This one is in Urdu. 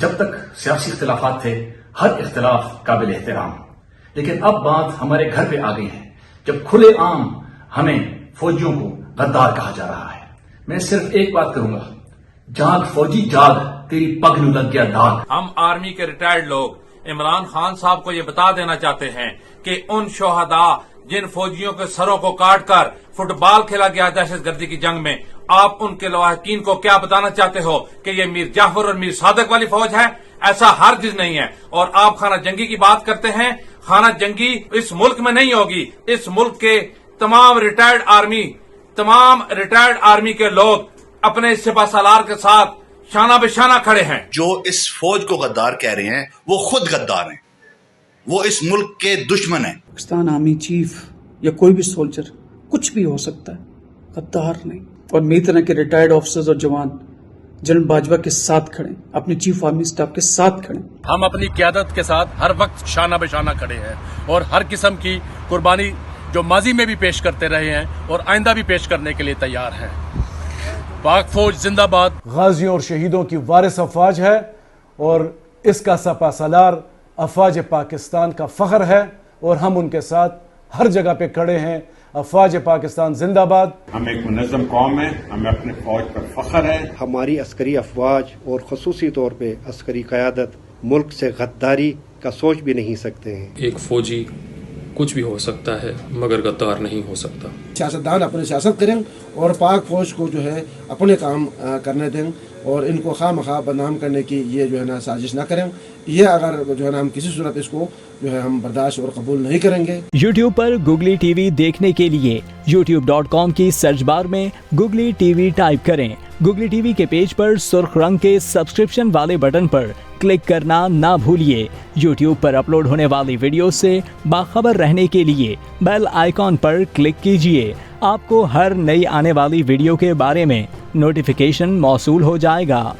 جب تک سیاسی اختلافات تھے ہر اختلاف قابل احترام، لیکن اب بات ہمارے گھر پہ آ گئی ہے جب کھلے عام ہمیں فوجیوں کو غدار کہا جا رہا ہے۔ میں صرف ایک بات کروں گا، جاگ فوجی جاگ، تیری پگ نو لگ گیا داغ۔ ہم آرمی کے ریٹائرڈ لوگ عمران خان صاحب کو یہ بتا دینا چاہتے ہیں کہ ان شہداء جن فوجیوں کے سروں کو کاٹ کر فٹ بال کھیلا گیا دہشت گردی کی جنگ میں، آپ ان کے لواحقین کو کیا بتانا چاہتے ہو کہ یہ میر جعفر اور میر صادق والی فوج ہے؟ ایسا ہرگز نہیں ہے۔ اور آپ خانہ جنگی کی بات کرتے ہیں، خانہ جنگی اس ملک میں نہیں ہوگی۔ اس ملک کے تمام ریٹائرڈ آرمی کے لوگ اپنے سپہ سالار کے ساتھ شانہ بہ شانہ کھڑے ہیں۔ جو اس فوج کو غدار کہہ رہے ہیں وہ خود غدار ہیں، وہ اس ملک کے دشمن ہیں۔ پاکستان آرمی چیف یا کوئی بھی سولجر کچھ بھی ہو سکتا ہے، غدار نہیں۔ اور میری طرح کے ریٹائرڈ آفیسرز اور جوان جنرل باجوہ کے ساتھ کھڑے، اپنے چیف آرمی سٹاف کے ساتھ کھڑے۔ ہم اپنی قیادت کے ساتھ ہر وقت شانہ بہ شانہ کھڑے ہیں اور ہر قسم کی قربانی جو ماضی میں بھی پیش کرتے رہے ہیں اور آئندہ بھی پیش کرنے کے لیے تیار ہیں۔ پاک فوج زندہ باد۔ غازیوں اور شہیدوں کی وارث افواج ہے اور اس کا سپہ سالار افواج پاکستان کا فخر ہے اور ہم ان کے ساتھ ہر جگہ پہ کھڑے ہیں۔ افواج پاکستان زندہ باد۔ ہم ایک منظم قوم ہیں، ہمیں اپنے فوج پر فخر ہے۔ ہماری عسکری افواج اور خصوصی طور پہ عسکری قیادت ملک سے غداری کا سوچ بھی نہیں سکتے ہیں۔ ایک فوجی کچھ بھی ہو سکتا ہے مگر غدار نہیں ہو سکتا۔ سیاستدان اپنے سیاست کریں اور پاک فوج کو جو ہے اپنے کام کرنے دیں اور ان کو خواہ مخواہ بدنام کرنے کی یہ جو ہے نا سازش نہ کریں۔ یہ اگر جو ہے نا ہم کسی صورت اس کو جو ہے ہم برداشت اور قبول نہیں کریں گے۔ یوٹیوب پر گوگلی ٹی وی دیکھنے کے لیے youtube.com کی سرچ بار میں گوگلی ٹی وی ٹائپ کریں۔ گوگلی ٹی وی کے پیج پر سرخ رنگ کے سبسکرپشن والے بٹن پر کلک کرنا نہ بھولیے۔ یوٹیوب پر اپلوڈ ہونے والی ویڈیو سے باخبر رہنے کے لیے بیل آئیکن پر کلک کیجیے۔ آپ کو ہر نئی آنے والی ویڈیو کے بارے میں نوٹیفیکیشن موصول ہو جائے گا۔